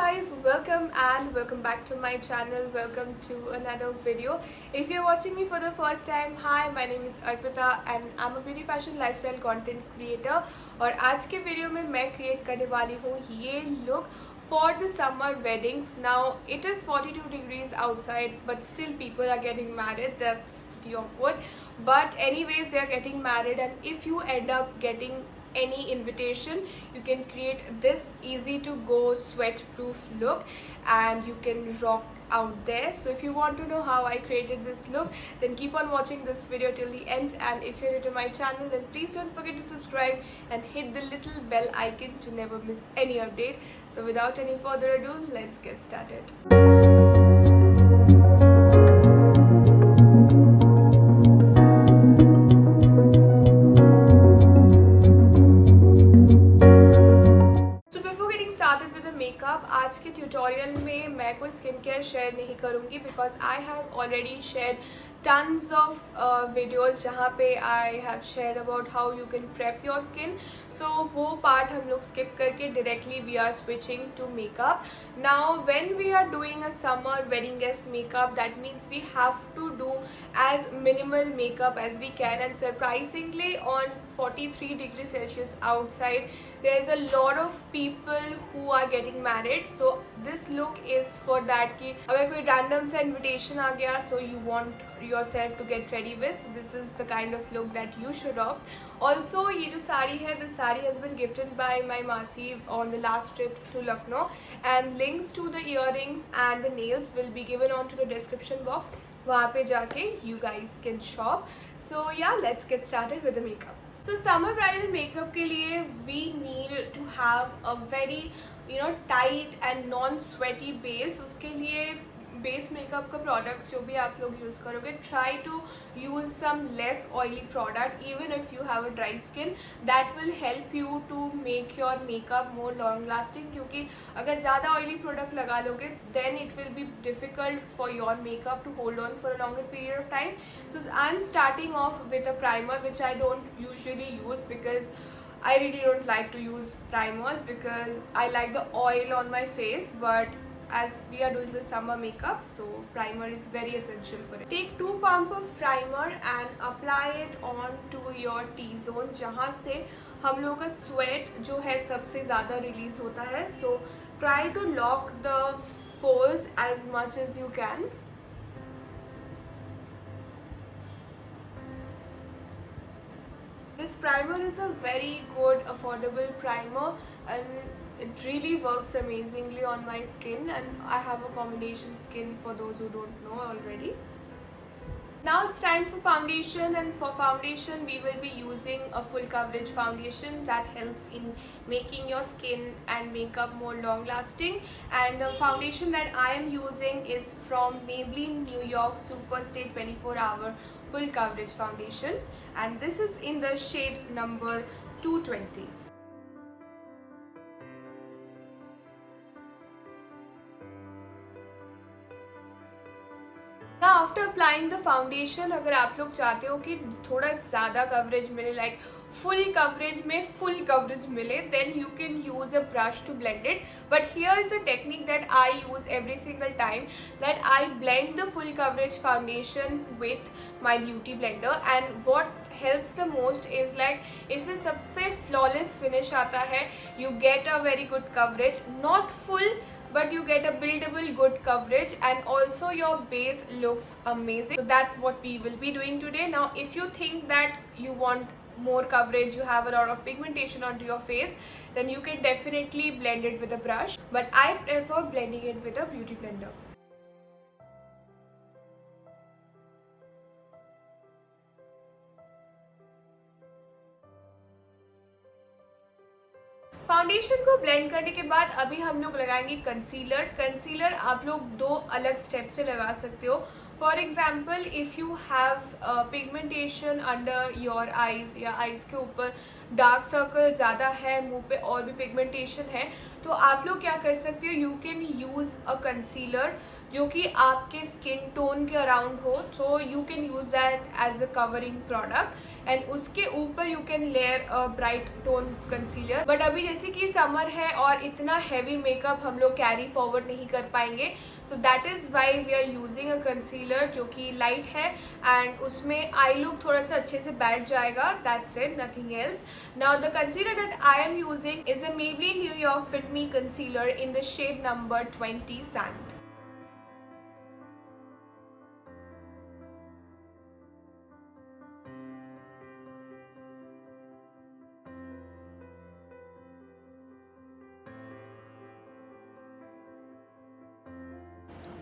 guys, welcome back to my channel. Welcome to another video. If you're watching me for the first time, hi, my name is Arpita and I'm a beauty fashion lifestyle content creator. और आज के video में मैं create करने वाली हूँ ये look for the summer weddings. Now it is 42 degrees outside, but still people are getting married. That's pretty awkward. But anyways, they are getting married, and if you end up getting any invitation, you can create this easy to go sweat proof look and you can rock out there. So if you want to know how I created this look, then keep on watching this video till the end, and if you're new to my channel, then please don't forget to subscribe and hit the little bell icon to never miss any update. So without any further ado, let's get started. Makeup आज के tutorial में मैं कोई skin care share नहीं करूँगी because I have already share tons of videos जहाँ पे I have shared about how you can prep your skin. So वो part हम लोग skip करके directly we are switching to makeup. Now when we are doing a summer wedding guest makeup, that means we have to do as minimal makeup as we can, and surprisingly on 43 degrees Celsius outside there is a lot of people who are getting married. So this look is for that कि अगर कोई random सा invitation आ गया, so you want yourself to get ready with, so this is the kind of look that you should opt. Also ये जो साड़ी है, this sari has been gifted by my Masi on the last trip to Lucknow, and links to the earrings and the nails will be given onto the description box. वहाँ पे जाके you guys can shop. So yeah, let's get started with the makeup. So summer bridal makeup के लिए we need to have a very tight and non-sweaty base. उसके लिए base makeup का products जो भी आप लोग यूज़ करोगे, try to use some less oily product even if you have a dry skin. That will help you to make your makeup more long lasting, क्योंकि अगर ज़्यादा ऑयली प्रोडक्ट लगा लोगे then it will be difficult for your makeup to hold on for a longer period of time. So I am starting off with a primer which I don't usually use because I really don't like to use primers because I like the oil on my face, but as we are doing the summer makeup, so primer is very essential for it. Take 2 pump of primer and apply it on to your T-zone जहाँ से हम लोग का sweat जो है सबसे ज़्यादा release होता है. So try to lock the pores as much as you can. This primer is a very good affordable primer and it really works amazingly on my skin, and I have a combination skin for those who don't know already. Now it's time for foundation, and for foundation we will be using a full coverage foundation that helps in making your skin and makeup more long lasting. And the foundation that I am using is from Maybelline New York Super Stay 24 Hour Full Coverage Foundation, and this is in the shade number 220. Now after applying the foundation, अगर आप लोग चाहते हो कि थोड़ा ज़्यादा coverage मिले, like full coverage में फुल कवरेज मिले, then you can use a brush to blend it. But here is the technique that I use every single time, that I blend the full coverage foundation with my beauty blender, and what helps the most is like इसमें सबसे flawless finish आता है. You get a very good coverage, not full, but you get a buildable good coverage, and also your base looks amazing. So that's what we will be doing today. Now if you think that you want more coverage, you have a lot of pigmentation onto your face, then you can definitely blend it with a brush, but I prefer blending it with a beauty blender. Foundation को blend करने के बाद अभी हम लोग लगाएंगे concealer. Concealer आप लोग 2 अलग स्टेप से लगा सकते हो. For example if you have pigmentation under your eyes या आइज़ के ऊपर डार्क सर्कल ज़्यादा है, मुंह पे और भी पिगमेंटेशन है, तो आप लोग क्या कर सकते हो, you can use a concealer जो कि आपके स्किन टोन के अराउंड हो, so you can use that as a covering product and उसके ऊपर you can layer a bright tone concealer. But अभी जैसे कि समर है और इतना हैवी मेकअप हम लोग कैरी फॉरवर्ड नहीं कर पाएंगे, so that is why we are using a concealer जो कि लाइट है एंड उसमें आई लुक थोड़ा सा अच्छे से बैठ जाएगा, that's it, nothing else. Now the concealer that I am using is the Maybelline New York fit me concealer in the shade number 20 sand.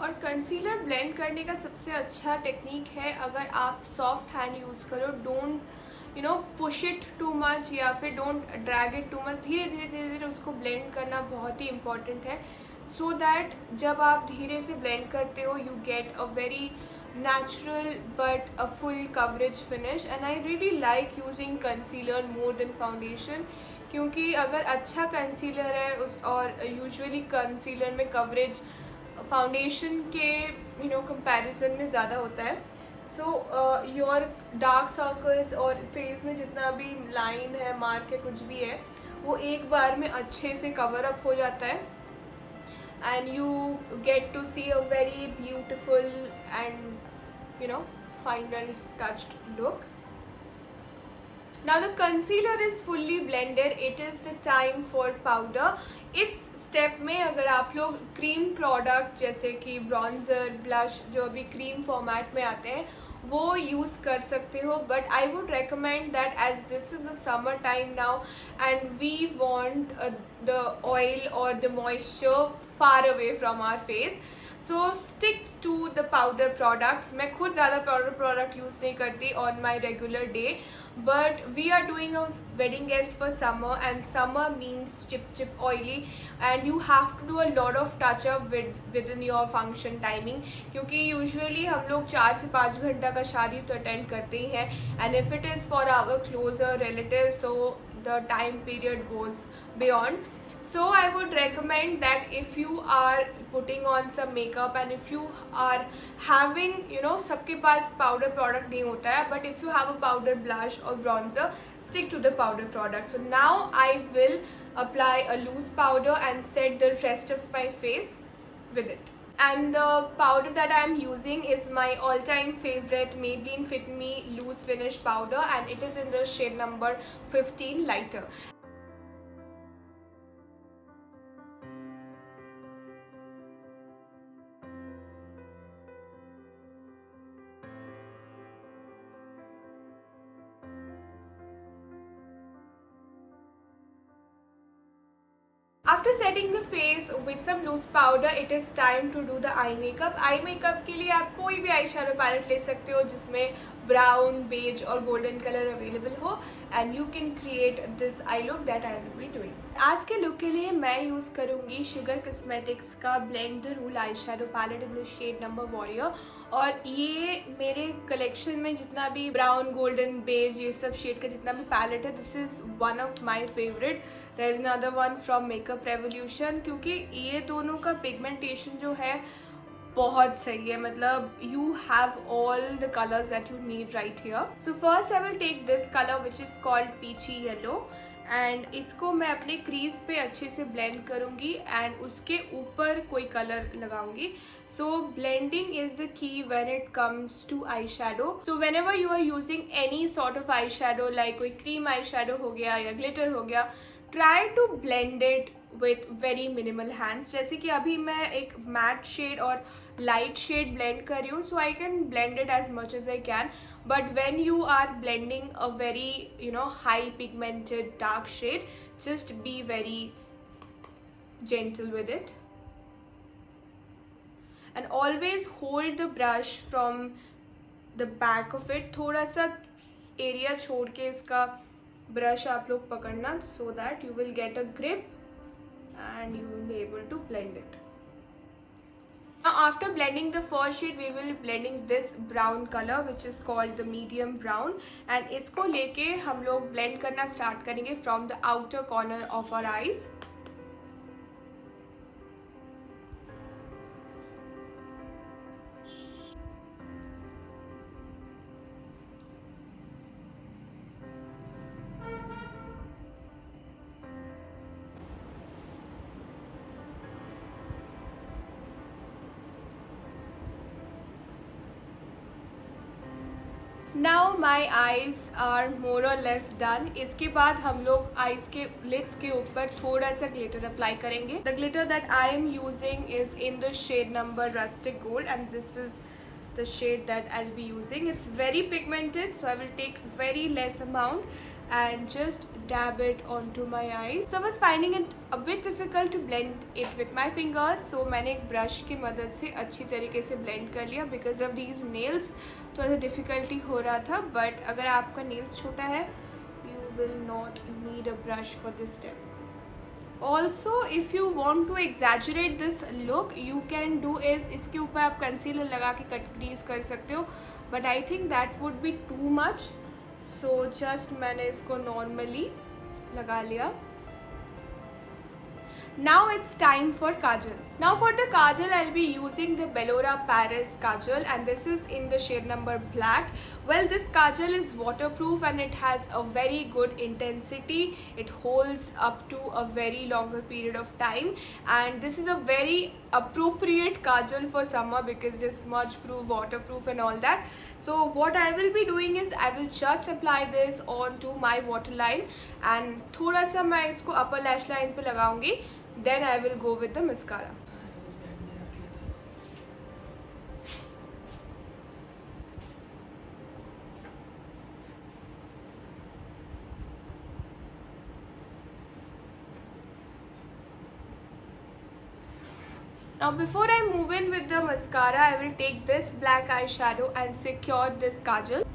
और कंसीलर ब्लेंड करने का सबसे अच्छा टेक्निक है, अगर आप सॉफ्ट हैंड यूज़ करो, don't push it too much या फिर don't drag it too much, धीरे धीरे धीरे धीरे उसको ब्लेंड करना बहुत ही इम्पॉर्टेंट है, सो दैट जब आप धीरे से ब्लेंड करते हो you get a very natural but a full coverage finish and I really like using concealer more than foundation, क्योंकि अगर अच्छा कंसीलर है उस और यूजुअली कंसीलर में कवरेज फाउंडेशन के कंपैरिजन में ज़्यादा होता है, सो योर डार्क सर्कल्स और फेस में जितना भी लाइन है, मार्क है, कुछ भी है, वो एक बार में अच्छे से कवर अप हो जाता है and you get to see a very beautiful and final touched look. Now the concealer is fully blended, it is the time for powder. इस स्टेप में अगर आप लोग क्रीम प्रोडक्ट जैसे कि ब्रॉन्जर, ब्लश जो अभी क्रीम फॉर्मेट में आते हैं वो यूज़ कर सकते हो, but I would recommend that as this is a summer time now and we want the oil और the moisture far away from our face, so stick to the powder products. मैं खुद ज़्यादा powder product use नहीं करती on my regular day, but we are doing a wedding guest for summer and summer means chip oily and you have to do a lot of touch up within your function timing, क्योंकि usually हम लोग 4 से 5 घंटा का शादी तो attend करते ही हैं and if it is for our closer relatives so the time period goes beyond. So I would recommend that if you are putting on some makeup and if you are having सबके पास powder product नहीं होता है, but if you have a powder blush or bronzer, stick to the powder product. So now I will apply a loose powder and set the rest of my face with it. And the powder that I am using is my all-time favorite Maybelline Fit Me Loose Finish powder and it is in the shade number 15 lighter. After setting the face with some loose powder, it is time to do the eye makeup. Eye makeup के लिए आप कोई भी आई shadow palette ले सकते हो जिसमें brown, beige और गोल्डन कलर अवेलेबल हो and you can create this eye look that I will be doing. आज के लुक के लिए मैं यूज़ करूँगी शुगर कॉस्मेटिक्स का blend the rule eye shadow palette in the shade number warrior, और ये मेरे कलेक्शन में जितना भी ब्राउन, गोल्डन, बेज ये सब शेड का जितना भी पैलेट है, this is one of my favourite. There is another one from makeup revolution, क्योंकि ये दोनों का पिगमेंटेशन जो है बहुत सही है, मतलब you have all the colours that you need right here. So first I will take this colour which is called peachy yellow and इसको मैं अपने क्रीज पे अच्छे से ब्लेंड करूँगी एंड उसके ऊपर कोई कलर लगाऊंगी। So blending is the key when it comes to eye shadow. So whenever you are using any sort of eye shadow, like कोई क्रीम आई शेडो हो गया या ग्लिटर हो गया, try to blend it with very minimal hands. जैसे कि अभी मैं एक मैट शेड और लाइट शेड ब्लेंड कर रही हूँ, so I can blend it as much as I can, but when you are blending a very high pigmented dark shade, just be very gentle with it and always hold the brush from the back of it, थोड़ा सा area छोड़ के इसका brush आप लोग पकड़ना, so that you will get a grip and you will be able to blend it. Now after blending the first shade, we will be blending this brown color which is called the medium brown, and इसको लेके हम लोग blend करना start करेंगे from the outer corner of our eyes. Now my eyes are more or less done. इसके बाद हम लोग eyes के lids के ऊपर थोड़ा सा glitter apply करेंगे. The glitter that I am using is in the shade number Rustic Gold, and this is the shade that I'll be using. It's very pigmented, so I will take very less amount and just dab it onto my eyes. So I was finding it a bit difficult to blend it with my fingers, so मैंने एक brush की मदद से अच्छी तरीके से blend कर लिया. Because of these nails थोड़ा सा difficulty हो रहा था, but अगर आपका nails छोटा है, you will not need a brush for this step. Also, if you want to exaggerate this look, you can do is इसके ऊपर आप concealer लगा के cut crease कर सकते हो, but I think that would be too much. So just मैंने इसको normally लगा लिया. Now it's time for kajal. Now for the kajal, I'll be using the Bellora Paris kajal, and this is in the shade number black. Well, this kajal is waterproof and it has a very good intensity. It holds up to a very longer period of time, and this is a very appropriate kajal for summer because it's smudge proof, waterproof and all that. So what I will be doing is I will just apply this onto my waterline, and थोड़ा सा मैं इसको upper lash line पे लगाऊंगी. Then I will go with the mascara. Now before I move in with the mascara, I will take this black eyeshadow and secure this kajal.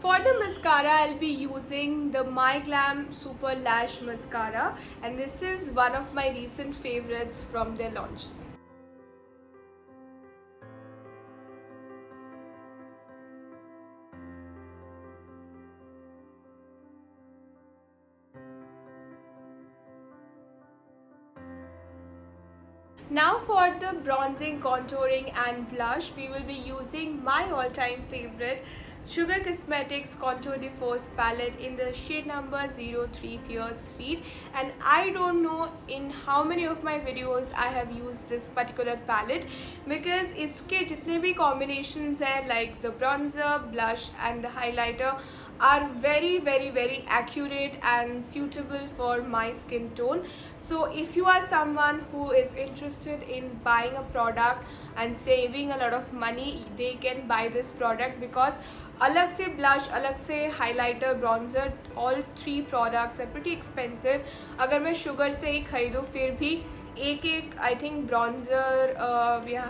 For the mascara, I'll be using the My Glam Super Lash Mascara, and this is one of my recent favorites from their launch. Now for the bronzing, contouring and blush, we will be using my all-time favorite Sugar Cosmetics Contour de Force palette in the shade number 03 Fierce Feet. And I don't know in how many of my videos I have used this particular palette, because इसके जितने भी combinations हैं, like the bronzer, blush and the highlighter, are very accurate and suitable for my skin tone. So if you are someone who is interested in buying a product and saving a lot of money, they can buy this product, because अलग से blush, अलग से highlighter, bronzer, all three products are pretty expensive. अगर मैं sugar से ही खरीदूँ फिर भी एक I think bronzer या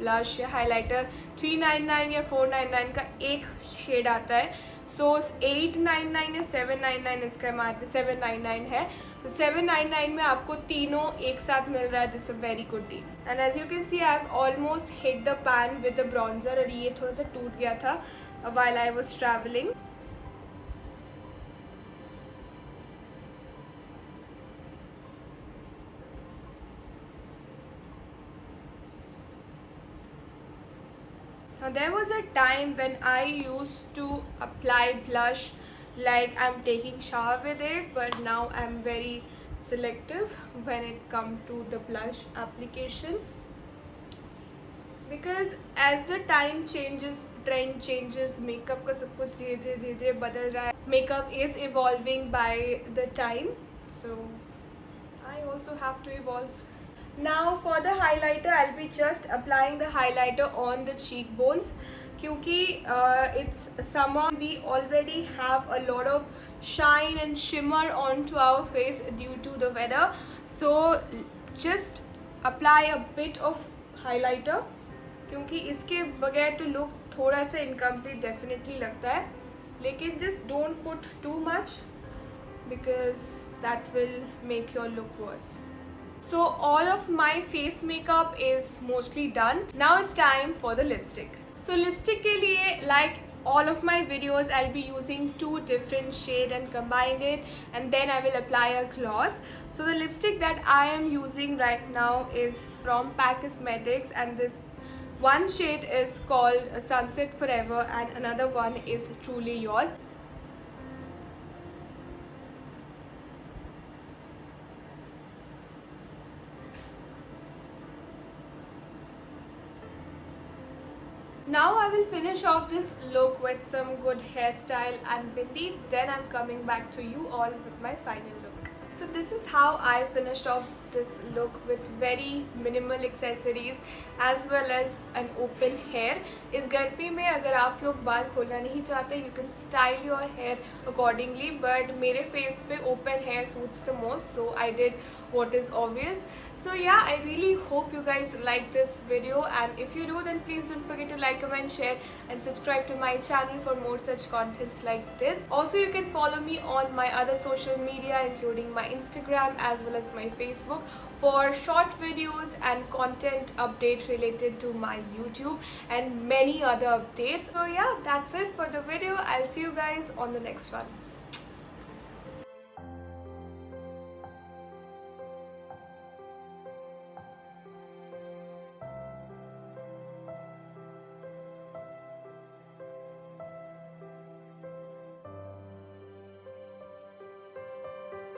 blush या highlighter 399 या 499 का एक shade आता है. So 899 या 799 इसका MRP 799 है. तो 799 में आपको तीनों एक साथ मिल रहा है. This a very good deal. And as you can see I have almost hit the pan with the bronzer, और ये थोड़ा सा टूट गया था while I was traveling. Now there was a time when I used to apply blush like I'm taking shower with it, but now I'm very selective when it comes to the blush application, because as the time changes, trend changes, makeup का सब कुछ धीरे धीरे बदल रहा है. Makeup is evolving by the time, so I also have to evolve. Now for the highlighter, I'll be just applying the highlighter on the cheekbones, क्योंकि it's summer, we already have a lot of shine and shimmer onto our face due to the weather. So just apply a bit of highlighter, क्योंकि इसके बगैर तो look थोड़ा सा incomplete definitely लगता है. लेकिन just don't put too much, because that will make your look worse. So all of my face makeup is mostly done. Now it's time for the lipstick. So lipstick के लिए, like all of my videos, I'll be using two different shade and combine it, and then I will apply a gloss. So the lipstick that I am using right now is from PAC Cosmetics, and this one shade is called Sunset Forever and another one is Truly Yours. Now I will finish off this look with some good hairstyle and bindi. Then I'm coming back to you all with my final look. So this is how I finished off this look with very minimal accessories as well as an open hair. इस गर्मी में अगर आप लोग बाल खोलना नहीं चाहते, you can style your hair accordingly. But मेरे face पे open hair suits the most, so I did what is obvious. So yeah, I really hope you guys like this video, and if you do, then please don't forget to like, comment, share and subscribe to my channel for more such contents like this. Also, you can follow me on my other social media including my Instagram as well as my Facebook for short videos and content update related to my YouTube and many other updates. So yeah, that's it for the video. I'll see you guys on the next one.